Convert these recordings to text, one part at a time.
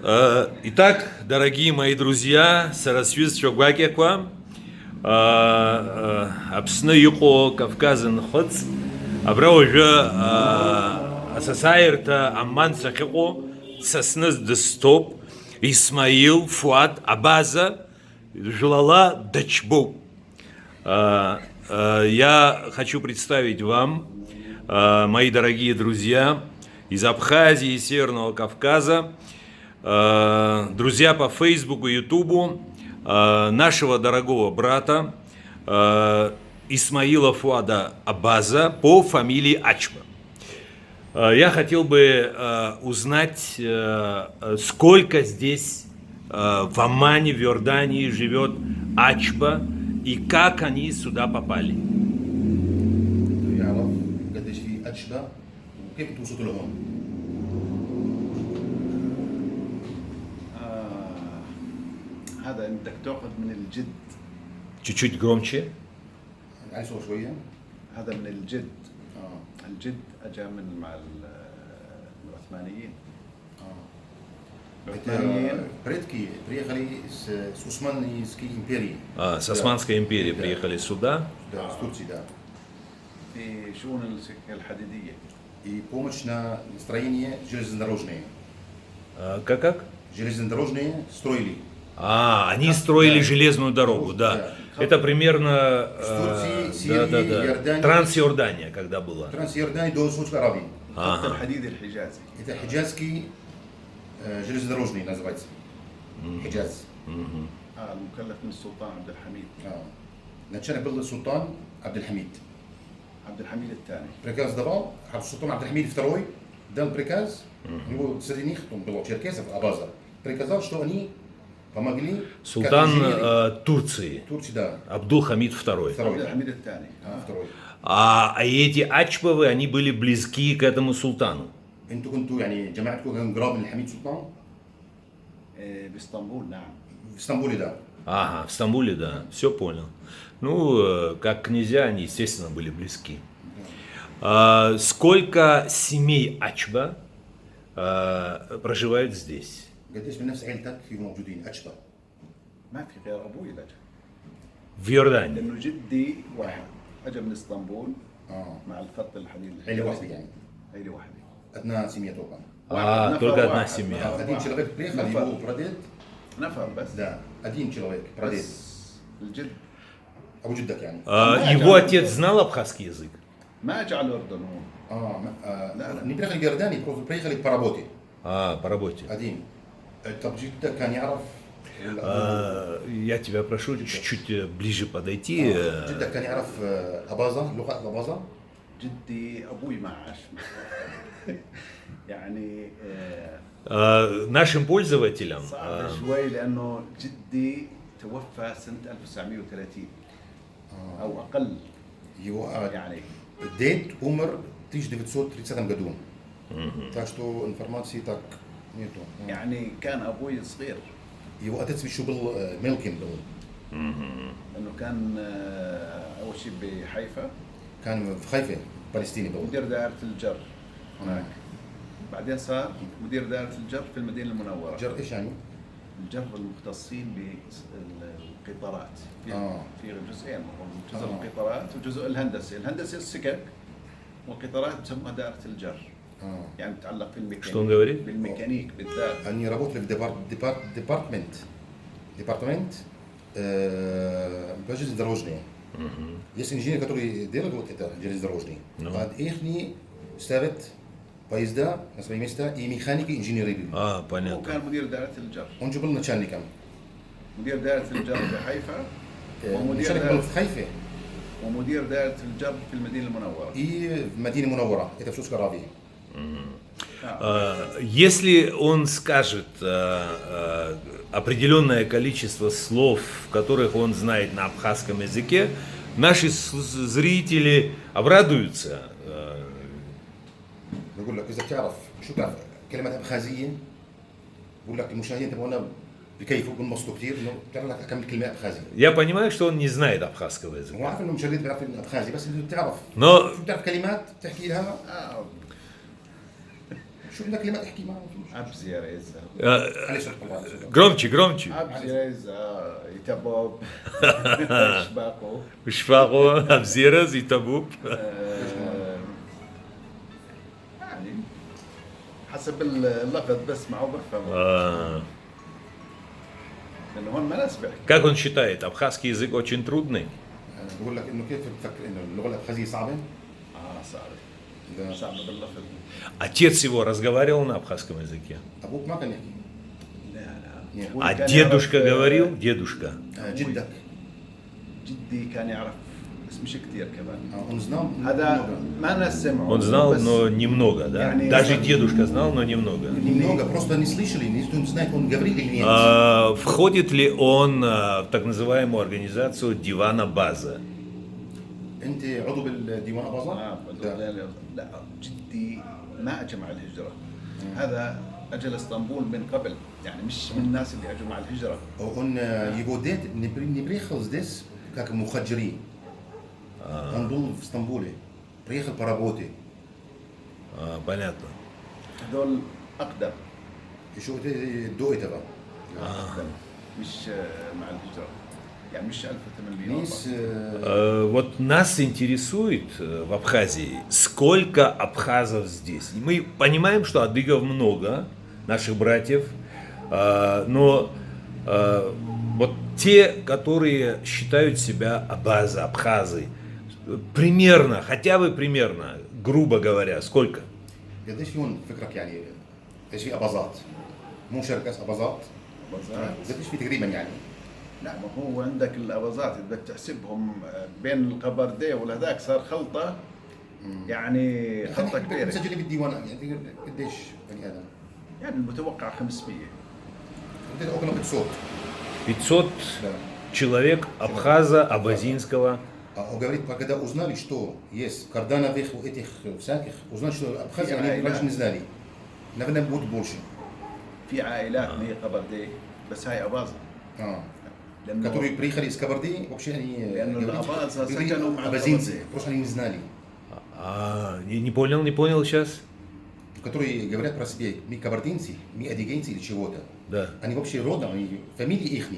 Итак, дорогие мои друзья, Сарасвиз Чогвакеква, Апсны Юко Кавказын Ходс, Абра уже Асасайрта Амман Сахико, Сасныз Дестоп, Исмаил Фуад Абаза, Жилала Дачбу. Я хочу представить вам, мои дорогие друзья, из Абхазии и Северного Кавказа, друзья по Фейсбуку, Ютубу, нашего дорогого брата Исмаила Фуада Абаза по фамилии Ачба. Я хотел бы узнать, сколько здесь в Аммане, в Иордании живет Ачба и как они сюда попали. هذا بدك تاخذ من الجد. Чуть-чуть громче. عايزه شويه. هذا من الجد. الجد اجى من مع العثمانيين. Предки приехали с Османской империи. С Османской империи приехали сюда. Да, с Турции, да. في شؤون السكة الحديدية. И помощь на строение железнодорожные. Как? Железнодорожные строили. Они строили железную дорогу, да. Это примерно Трансиордания, когда была. Трансиордания до Саудовской Аравии. خط الحديد الحجازي. Это хиджазский железнодорожный называется. Хиджаз. المكلف من السلطان عبد الحميد. Начальник был султан Абдельхамид. عبد الحميد الثاني. Приказ давал, султан Абдельхамид II дал приказ, у него среди них было черкесов, Абаза, приказал, что они помогли. Султан Турции. Турции, да. Абдул-Хамид II. Абдул-Хамид الثاني. Второй. А эти Ачбовы, они были близки к этому султану. انتوا كنتوا يعني جماعتكم كان قراب من الحميد سلطان؟ باسطنبول نعم. В Стамбуле, да. В Стамбуле, да. Все понял. Ну, как князья, они, естественно, были близки. Сколько семей Ачба проживают здесь? قديش من نفس عيلتك في موجودين أشبه؟ ما في غير أبوي اللي أجى. В Иордании. لأنه جدي واحد أجى من اسطنبول مع الخط الحديد. عيلة واحدة يعني. عيلة واحدة. одна семья только. Только одна семья. Один человек приехал, его прадед. نفر بس. Да, один человек, прадед. الجد. أبو جدك يعني. Его отец знал абхазский язык? ما أجى على الأردن هو. не приехали в Иорданию, просто приехали по работе. По работе. Один. طب جدك كان يعرف. Я тебя прошу чуть-чуть ближе подойти. جدك كان يعرف أباظة لغة الأباظة؟ جدي أبوي ما عاش. يعني нашим пользователям. صعب شوي لأنه جدي توفى سنة 1930 أو أقل. يعني date умер 1930 году. Так что информации так нету. يعني كان أبوي صغير. Его отец еще был мелким был. لأنه كان أول شيء بحيفا. كان في حيفا فلسطيني был. مدير دائرة الجر هناك. بعدين صار مدير دائرة الجر في المدينة المنورة. جر إيش يعني؟ الجر المختصين بالقطارات. في جزئين، جزء القطارات وجزء الهندسي. الهندسي السكك والقطارات بسموها دائرة الجر. يعني تتعلق في الميكانيك. بالميكانيك بالذات. أني работали в департамент железнодорожный. Есть инженеры, которые делают вот это железнодорожный. Под их ставят поезда на свои места и механики, инженеры. Понятно. هو كان مدير دائرة الجر. Он же был начальником. مدير دائرة الجر في حيفا. начальник был в Хайфе. ومدير دائرة الجر في المدينة المنورة. И в Медине Мунаввара, это в Саудовской Аравии. Если он скажет определенное количество слов, которых он знает на абхазском языке, наши зрители обрадуются. بقول لك إذا بتعرف شو تعرف كلمة أبخازية بقول لك المشاهدين تبعونا بكيفوا بنبسطوا كثير إنه بتعرف لك كم كلمة أبخازية. Я понимаю, что он не знает абхазского языка. هو عارف إنه المشاهدين بيعرف الأبخازي بس إذا بتعرف Но شو بتعرف كلمات تحكي لها شو بدك كلمات احكي معه أبزيريزا معلش طبعا Громче, громче. أبزيريزا يتبوب شباقو Шфаго, Абзераз и Табуб. يعني حسب اللفظ بسمعه بفهمه А, لأنه هون ما ناس بيحكي Как он считает, абхазский язык очень трудный? بقول لك انه كيف بتفكر انه اللغه الابخازيه صعبه؟ صعب ده صعب باللفظ Отец его разговаривал на абхазском языке. ابوك ما كان يحكي لا لا Yeah. أبوي А كان дедушка يعرف- говорил? Дедушка. جدك جدي كان يعرف بس مش كثير كمان он знал هذا ما ناس سمعوا Он знал, بس но немного, да? يعني- Даже дедушка знал, но немного. немного, просто не слышали, никто не знает, он говорил или нет. Входит ли он в так называемую организацию Дивана База? انت عضو بالديوان اباظه؟ لا جدي ما اجى مع الهجره هذا اجى لاسطنبول من قبل يعني مش من الناس اللي اجوا مع الهجره On jego ded не приехал здесь как мухаджири. Он был в Стамбуле. Приехал по работе. Понятно. هذول اقدم Еще до этого. اقدم مش مع الهجره يعني مش 1800 Здесь Вот нас интересует в Абхазии, сколько абхазов здесь. И мы понимаем, что адыгов много, наших братьев, но вот те, которые считают себя абазы, абхазы, примерно, хотя бы примерно, грубо говоря, сколько? قديش هون فكرك يعني ايش في اباظات؟ مو شركة اباظات؟ أباظات. قديش في تقريبا يعني؟ لا ما هو عندك الاباظات اذا بدك تحسبهم بين القبرديه والهذاك صار خلطه يعني خلطه كبيره مسجلين بالديوان يعني قديش بني ادم؟ يعني المتوقع 500 قديش около 500. 500 Да. человек абхаза, абазинского. Он говорит, когда узнали, что есть кардановых этих всяких, узнали, что Абхазия, они раньше не знали. Наверное, будет больше. في عائلات ما هي قبرديه بس هاي اباظه لانه Которые приехали из Кабарды, вообще они لأنه говорят, الأباظة были سكنوا مع абазинцы, القبардей. просто они не знали. Не понял сейчас? Которые говорят про себя, мы кабардинцы, мы адыгейцы или чего-то. Да. Они вообще родом, они фамилии их,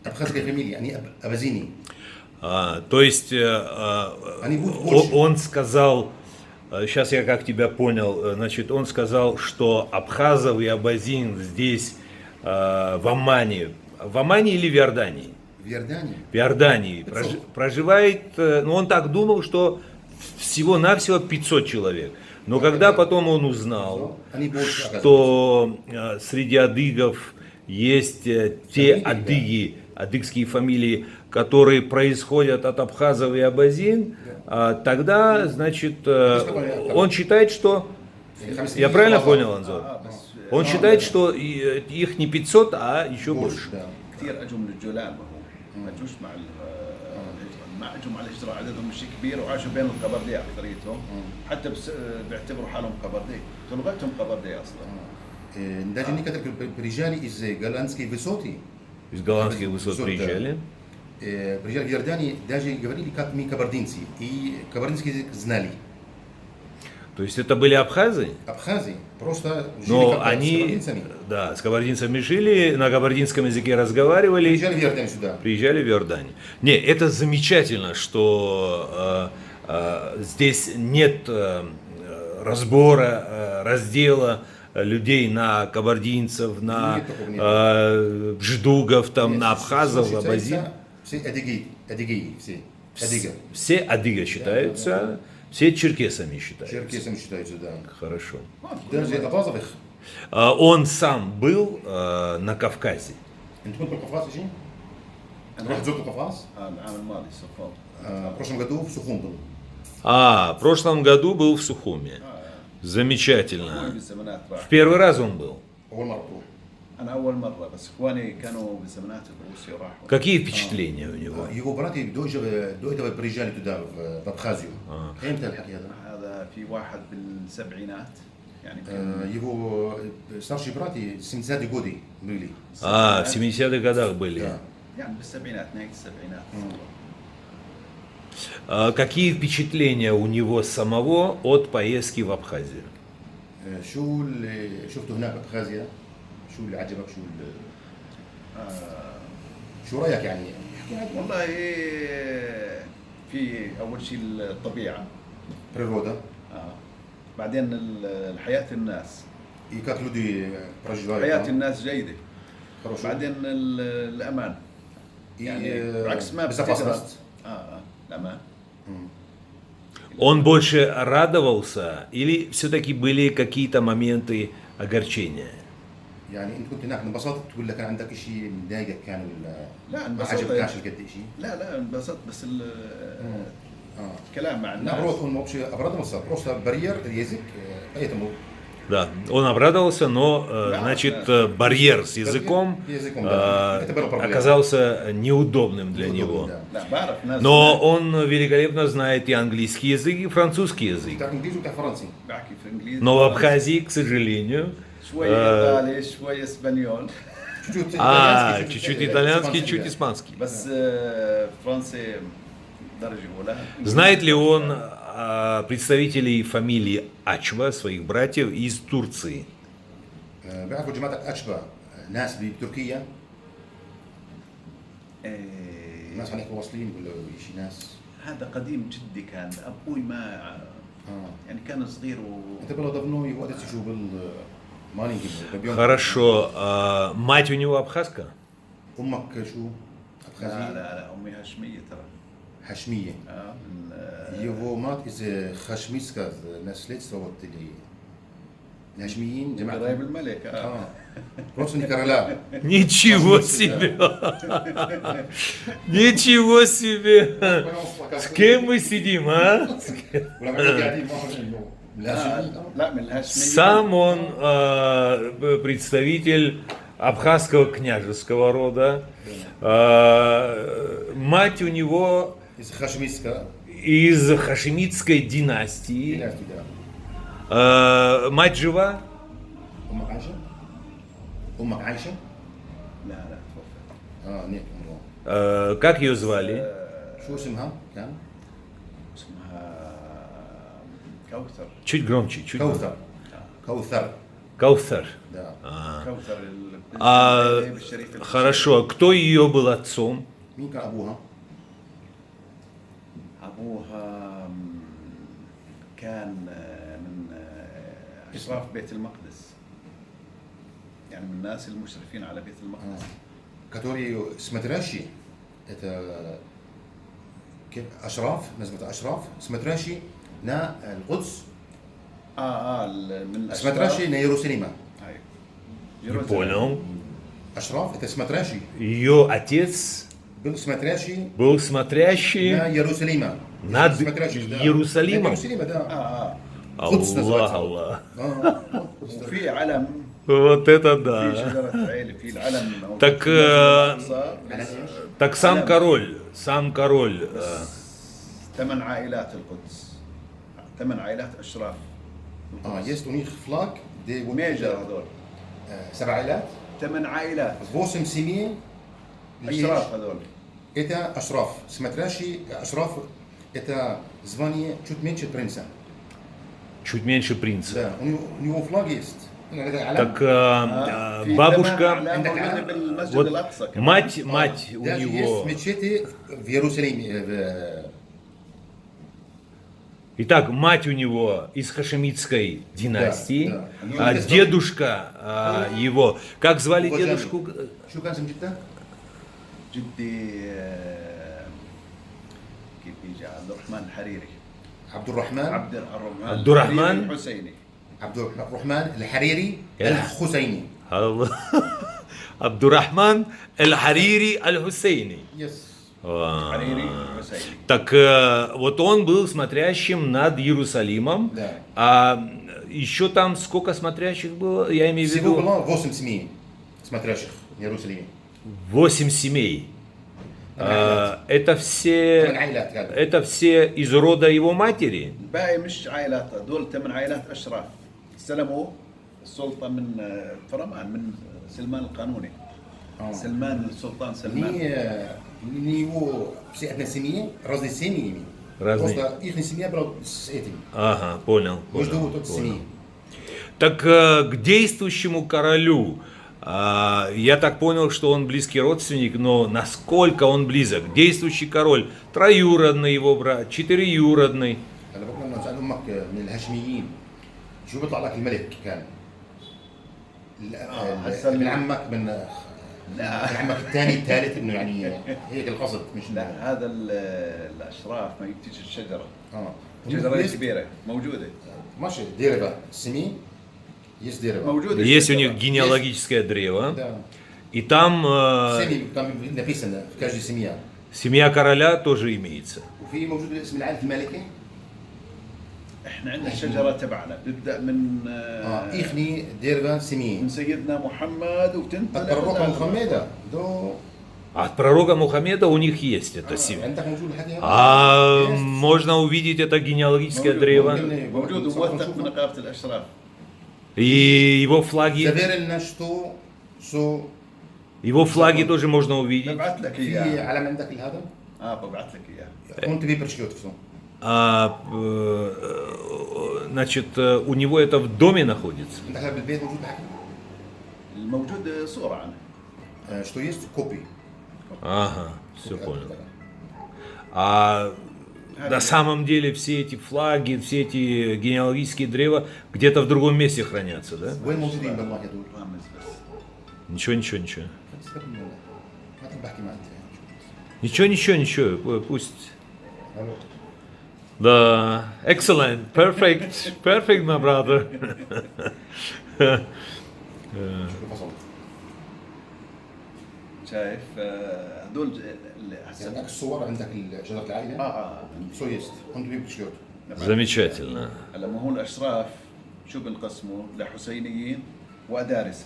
абхазская фамилия, они абазини. То есть Они будут больше. он сказал, сейчас я как тебя понял, значит, он сказал, что абхазов и абазин здесь в Аммане или в Иордании? В Иордании. В Иордании 500. проживает, ну он так думал, что всего-навсего 500 человек. Но когда потом он узнал, Они больше, что среди адыгов есть те Фамилии, да. адыги, адыгские фамилии, которые происходят от абхазов и абазин, тогда, значит, он считает, что... Я правильно понял, Анзор? بس Он считает, что их не 500, а еще больше. Да. كثير اجوا من الجولان ما هو ما اجوش مع الهجره ما اجوا مع الهجره عددهم مش كبير وعاشوا بين القبرديه اكثريتهم حتى بيعتبروا حالهم قبرديه لغتهم قبرديه اصلا Даже некоторые приезжали из голландской высоты, Из голландских высот да. приезжали. Приезжали в Иордании, даже говорили, как мы кабардинцы, и кабардинский язык знали. То есть это были абхазы? Абхазы просто жили Но как-то с они, кабардинцами. да, с кабардинцами жили, на кабардинском языке разговаривали, Приезжали в Иорданию сюда. приезжали в Иорданию. Не, это замечательно, что здесь нет разбора, раздела людей на кабардинцев, на Нет такого, нет. ждугов, там, Нет, на абхазов, все абазин. считается, все адыги, все. Адыга. Все адыга считаются, все черкесами считаются. Черкесами считаются, да. Хорошо. Даже абазовых. Он сам был на Кавказе. انت كنت بالقفاز شيء؟ رحت زرت القفاز؟ العام الماضي صفون В прошлом году в Сухум был. В прошлом году был в Сухуме. هو Замечательно. بالزمانات В راح первый раз он был. أول مرة بروح. انا اول مره بس اخواني كانوا بالزمانات بروسيا وراحوا Какие впечатления у него? Его братья до этого приезжали туда, в Абхазию. امتى الحكي هذا؟ هذا في واحد بالسبعينات يعني كان Его старшие братья 70-е годы были. В 70-х годах были. Да. يعني بالسبعينات نهايه السبعينات Какие впечатления у него самого от поездки в Абхазию? شو اللي شفته هناك بأبخازيا؟ شو اللي عجبك؟ شو رأيك يعني؟ والله في اول شيء الطبيعه، بريرودا بعدين الحياه الناس، I kak ljudi proživljavaju حياه tamo? الناس جيده، Хорошо. بعدين الامان يعني بعكس ما безопасность. الامان. Он больше радовался или все-таки были какие-то моменты огорчения? يعني انت كنت هناك انبسطت ولا كان عندك شيء مضايقك كان ولا لا ما انبسطت. عجبكش قد شيء؟ لا انبسطت بس الكلام مع الناس. Наоборот, он вообще обрадовался, просто барьер язык, поэтому Да, он обрадовался, но, Да, значит, да. барьер с языком да. Это была проблема. оказался неудобным для неудобно, него. да. لا بعرف ناس Но он великолепно знает и английский язык, и французский язык. بتعرف انجليزي وبتعرف فرنسي. بحكي في انجليزي، Но в Абхазии, к сожалению, شوي ايطالي شوي اسبانيول، чуть-чуть итальянский, чуть испанский. بس فرنسي درجه اولى. Знает ли он представителей фамилии Ачва, своих братьев, из Турции? بيعرفوا جماعتك اشبه ناس بتركيا، ناس هناك واصلين ولا شيء ناس؟ هذا قديم جدي كان ابوي ما يعني كان صغير انت بلا давно его отец еще был маленьким ребенком. Хорошо. Мать у него абхазка? امك شو؟ لا ابخازيه؟ لا امي هاشميه ترى. هاشميه. Его мать из Хашмитска, наследство вот или Хашмиин, قرايب الملك. родственник короля. Ничего себе! Ничего себе! С кем мы сидим, а? لا من الهاشميه. Сам он представитель абхазского княжеского рода. Мать у него из Хашмитска. из хашемитской династии. Мать жива? أمك عايشة؟ أمك عايشة؟ لا توفت. нет умерла. Как ее звали? شو اسمها كان؟ اسمها كوثر. Чуть громче, чуть громче. كوثر. Каусар. Да. كوثر بالشريف. Хорошо. Кто ее был отцом? مين كان أبوها؟ أبوها كان من أشراف بيت المقدس، يعني من الناس المشرفين على بيت المقدس. который смотрящий, это أشراف، نسبة أشراف смотрящий на القدس. من смотрящий на Иерусалима. Не понял. أشراف это смотрящий. Ее отец был смотрящий на Иерусалима. над Иерусалимом. Иерусалима, да. Аллах. وفي علم. Вот это في да. شجرة عيلة في العلم. Так сам король. 8 عائلات القدس، 8 عائلات أشراف. есть у них флаг, где ميجر هذول 7 عائلات. 8 عائلات 8 семей. أشراف هذول. Это أشراف. Смотрящий أشراف это звание чуть меньше принца. Чуть меньше принца. Да, у него флаг есть. Так бабушка, вот мать у Даже есть него. мечети в Иерусалиме. Итак, мать у него из хашемитской династии, да. а дедушка его, как звали Уважаемый. дедушку? شو كان اسم جدك؟ جدي كيف يجي عبد الرحمن الحريري. عبد الرحمن الرحمن الحسيني. عبد الرحمن الحريري الحسيني. عبد الرحمن الحريري الحسيني. حريري الحسيني. Так вот он был смотрящим над Иерусалимом, Да. а еще там сколько смотрящих было? Я имею в Всего виду было 8 семей смотрящих в Иерусалиме. 8 семей. Это ثمان все عائلات كانوا. это все из рода его матери. الباقي مش عائلات، دول 8 عائلات أشراف استلموا السلطة من فرمان، من سلمان القانوني. سلمان السلطان سلمان. Не его все односемьи, разные семьи. Разные. Просто их семья была с этим. Ага, понял. Между вот семьи. Так к действующему королю, я так понял, что он близкий родственник, но насколько он близок? Действующий король, троюродный его брат, четыреюродный. هلا بكره لما نسال امك من الهاشميين شو بيطلع لك الملك كان؟ هسا ابن عمك من لا. ابن عمك الثاني الثالث انه يعني هيك القصد مش لا هذا الاشراف ما يبتيش الشجره. اه شجره есть كبيره موجوده. ماشي ديربا سمي есть дерево. موجوده Есть у الشجرة. них генеалогическое древо, Да. и там سمي там написано في каждой семье. семья короля тоже имеется. وفي موجود اسم العائله المالكي احنا عندنا الشجره تبعنا بتبدا من ايخني ديربا سمي من سيدنا محمد وتنتهي الرقم محمد دو От пророка Мухаммеда у них есть это семя. عندك موجود الحكي هذا؟ А можно увидеть это генеалогическое древо. موجود وموثق من نقابه الاشراف. И его флаги, سافير لنا شتو سو его флаги тоже можно увидеть. ببعث لك في اياه. علم عندك هذا؟ ببعث لك اياه. كنت بيبرشكيوت فسو Значит, у него это в доме находится. عندك هذا بالبيت موجود الحكي؟ الموجود صوره عنه. что есть копии. Ага, все понял. А на самом деле все эти флаги, все эти генеалогические древа где-то в другом месте хранятся, да? وين موجودين بالله هذول؟ رامز بس. Ничего. ما تبي بحكي معك. Ничего, пусть. Да, excellent, perfect, my brother. شايف هذول اللي هسه عندك الصور عندك شجرة العائلة؟ سو يست كنت بيبرشكيوت. Замечательно. لما هو الاشراف شو بنقسموا لحسينيين وادارسه.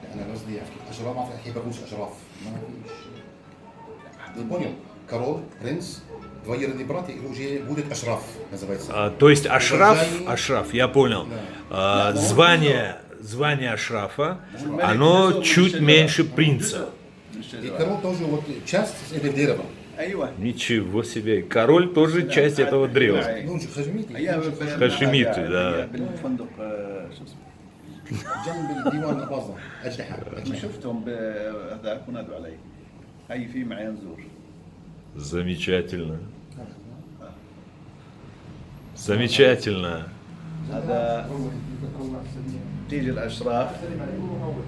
لا انا قصدي احكي اشراف ما في احكي بقولش اشراف ما فيش. Понял. Король, принц, двоюродный брат и уже будет Ашраф называется. То есть Ашраф, я понял. Звание Ашрафа, оно чуть меньше принца. И король тоже вот часть этого дерева. ايوه. Ничего себе. Король тоже часть этого древа. Ну, он же хажимиты. Хашимиты, да. بالفندق شو اسمه جنب الديوان الأباظة أجنحة. شفتهم بهذاك ونادوا علي. هي في معي نزور. Замечательно. Замечательно. هذا تيجي الاشراف.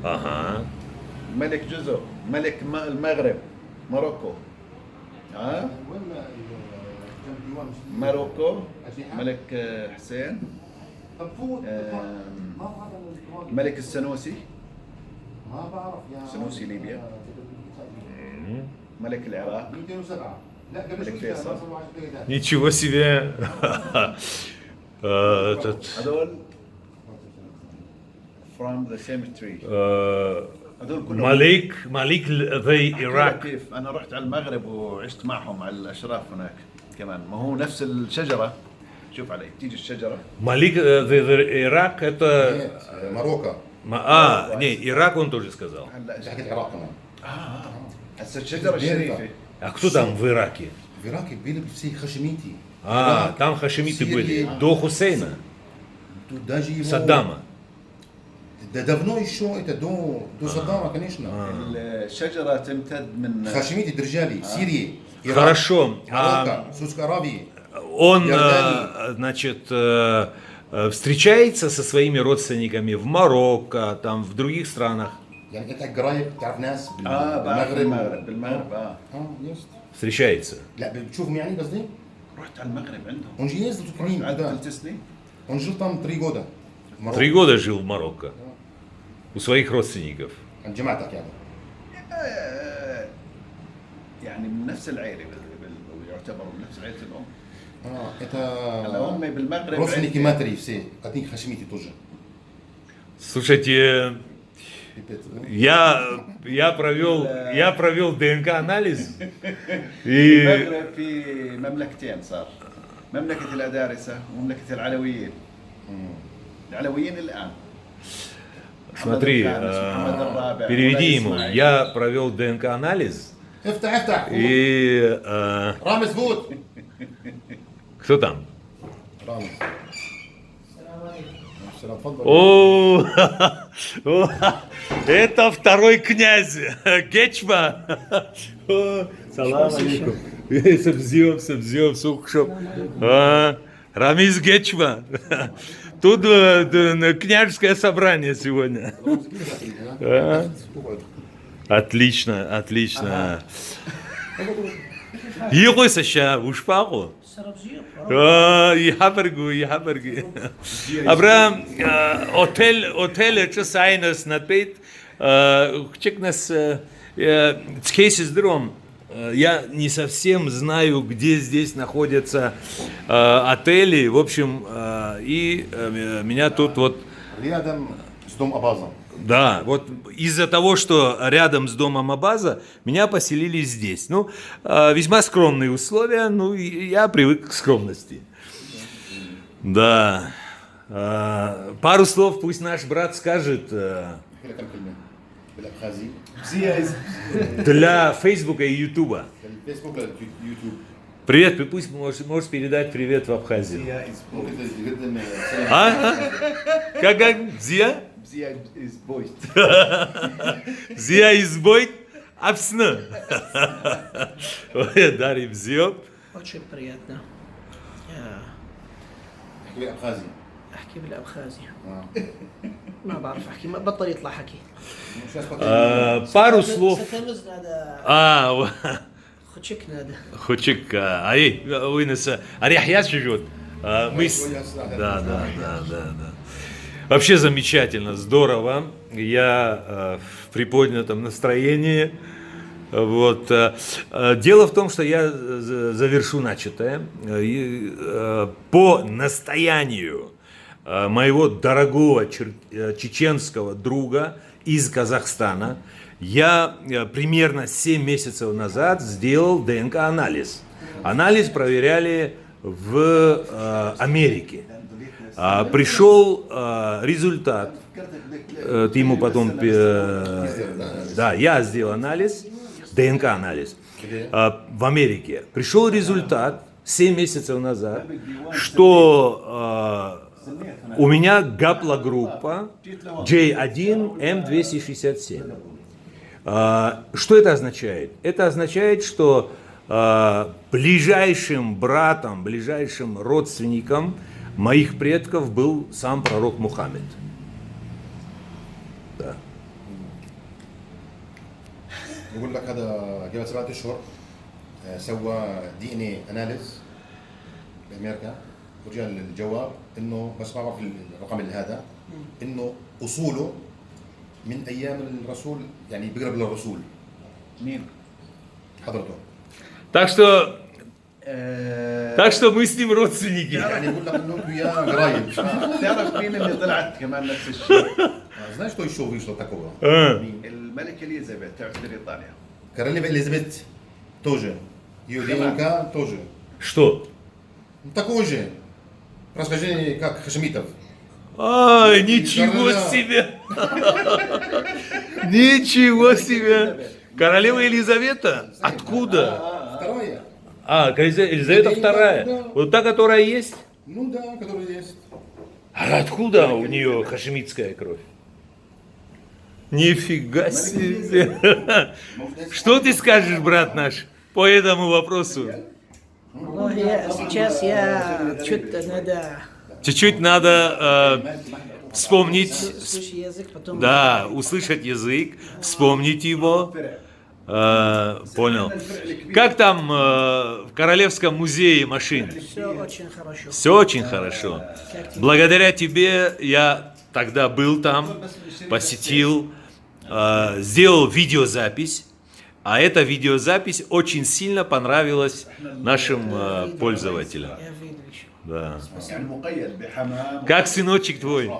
Ага. ملك جزر، ملك المغرب، موروكو. موروكو ملك حسين. ملك السنوسي. سنوسي ليبيا. ملك العراق. ملك فيصل. Ничего себе. هذول from the same tree. هذول كلهم Malik the Iraq. كيف انا رحت على المغرب وعشت معهم على الاشراف هناك كمان. ما هو نفس الشجره. شوف علي تيجي الشجره. Malik the Iraq это... ماروكا. Не, Ирак он тоже сказал. هلا أنت حكيت العراق كمان. هسه الشجره الشريفه. А кто там в Ираке? في العراق بيلبس بسي خشميتي. Там хашимиты были до Хусейна, даже Саддама. ده давно еще это до Саддама, конечно. الشجره تمتد من خاشميتي درجالي سوريا. Хорошо. ماروكا سوسك Аравии. Он, Иордания. значит, встречается со своими родственниками в Марокко, там, в других странах. يعني انت قرايب تعرف ناس بعرف بالمغرب. بالمغرب يست. Встречается. لا بتشوفهم يعني قصدي؟ رحت على المغرب عندهم. Он же ездил тут к ним, قعدت да. 3 سنين. Он жил там 3 года. в Марокко. 3 года жил в Марокко. У своих родственников. عند جماعتك يعني. يعني من نفس العائله يعتبروا من نفس عائله الام. это امي بالمغرب родственники матери все. Одни хашимиты тоже. Слушайте, я провел ДНК-анализ. И المغرب في مملكتين صار. مملكه الادارسه ومملكه العلويين. العلويين الان. смотри, переведи ему. Я провел ДНК-анализ. افتح И رامز فوت. кто там? رامز. السلام تفضل. О, это второй князь, Гечма. О, салам алейкум. Собзем, сухшоп. Рамиз Гечма. Тут княжеское собрание сегодня. Отлично, отлично. يغوس شا وشفاقو يحبرقو أبرام أوتيل تشساينس نتبيت чекнес цкейсис дром. Я не совсем знаю, где здесь находятся отели. В общем, и меня тут вот... رياضا с дом Абаза. Да, вот из-за того, что рядом с домом Абаза, меня поселили здесь. Ну, весьма скромные условия, ну, и я привык к скромности. Да. Пару слов пусть наш брат скажет كم كلمة بالأبخازي. для Фейсбука и Ютуба. الفيسبوك اليوتيوب. Привет, пусть можешь передать привет в Абхазию. ممكن تقدم سلام. А? Как? Зия? Zia is boist. Зия избой? Апсна. Ой, Дарим Зио. Очень приятно. Я احكي بالأبخازي. احكي بالابخازي. ما بعرف احكي، ما بطل يطلع حكي. مش أسبق. Пару слов. ستمز هذا А, خشك هذا. Хочек, вынеса. Аряхьяс живет. Да. Вообще замечательно, здорово. Я в приподнятом настроении. Вот. Дело в том, что я завершу начатое. По настоянию моего дорогого чеченского друга из Казахстана я примерно 7 месяцев назад сделал ДНК-анализ. Анализ проверяли в Америке. Пришел результат, ты ему потом, да, я сделал анализ, ДНК-анализ в Америке. Пришел результат 7 месяцев назад, что у меня гаплогруппа J1M267. Что это означает? Это означает, что ближайшим братом, ближайшим родственником моих предков был сам пророк Мухаммед. Да. بقول لك هذا قبل 7 اشهر سوى دي ان اي اناليز بامريكا وجاء الجواب انه بس ما بعرف الرقم هذا انه اصوله من ايام الرسول يعني بيقرب للرسول. مين؟ حضرته. Так что мы с ним родственники. يعني بقول لك انه انتم وياه قرايب. تعرف مين اللي طلعت كمان نفس الشيء؟ Знаешь, что еще вышло такого? الملكة اليزابيث تاعت بريطانيا. Королева Элизабет тоже. Ее ДНК тоже. Что? Такой же. Происхождение как Хашимитов. Ай, ничего себе! Ничего себе! Королева Елизавета? Откуда? Вторая. Елизавета вторая. Вот та, которая есть? Ну да, которая есть. А откуда у нее хашемитская кровь? Нифига себе! Что ты скажешь, брат наш, по этому вопросу? والله сейчас я что-то надо Чуть-чуть надо вспомнить, слышать язык, потом да, услышать язык, вспомнить его. Понял. Как там в Королевском музее машин? все очень хорошо. Все очень хорошо. Благодаря тебе я тогда был там, посетил, сделал видеозапись. А эта видеозапись очень сильно понравилась нашим пользователям. Я видел еще. Да. يعني مقيد بحمام. Как сыночек твой?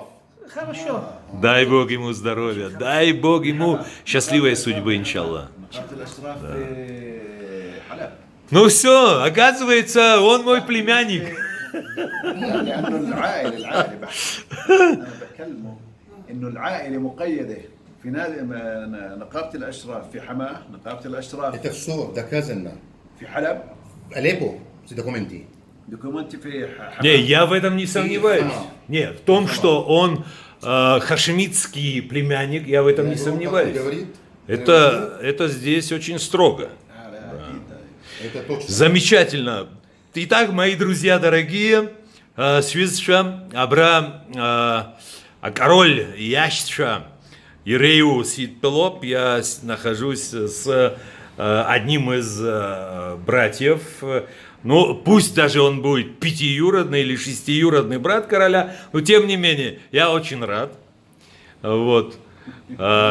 Хорошо. Дай Бог ему здоровья, дай Бог ему счастливой судьбы, иншаллах. نقابة الأشراف في حلب. Ну все, оказывается, он мой племянник. لأنه العائلة بحكي. أنا بكلمه إنه العائلة مقيدة في نادي نقابة الأشراف في حماه، نقابة الأشراف Это все доказано. في حلب. Алеппо, c'est documenté. دوكيومنتي في Не, я в этом не сомневаюсь. Хамал. Нет, в том, что он хашемитский племянник, я в этом не يعني هو сомневаюсь. говорит, Это здесь очень строго. это точно. Замечательно. Итак, мои друзья дорогие, свизша Абра король Яща Ирею Ситпелоп, я нахожусь с одним из братьев. Ну, пусть даже он будет пятиюродный или шестиюродный брат короля, но тем не менее, я очень рад. Вот.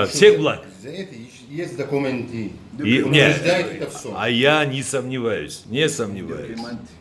Всех благ. За это есть документы. И- Он нет, утверждает это все. а я не сомневаюсь, не сомневаюсь. دوكيومنتي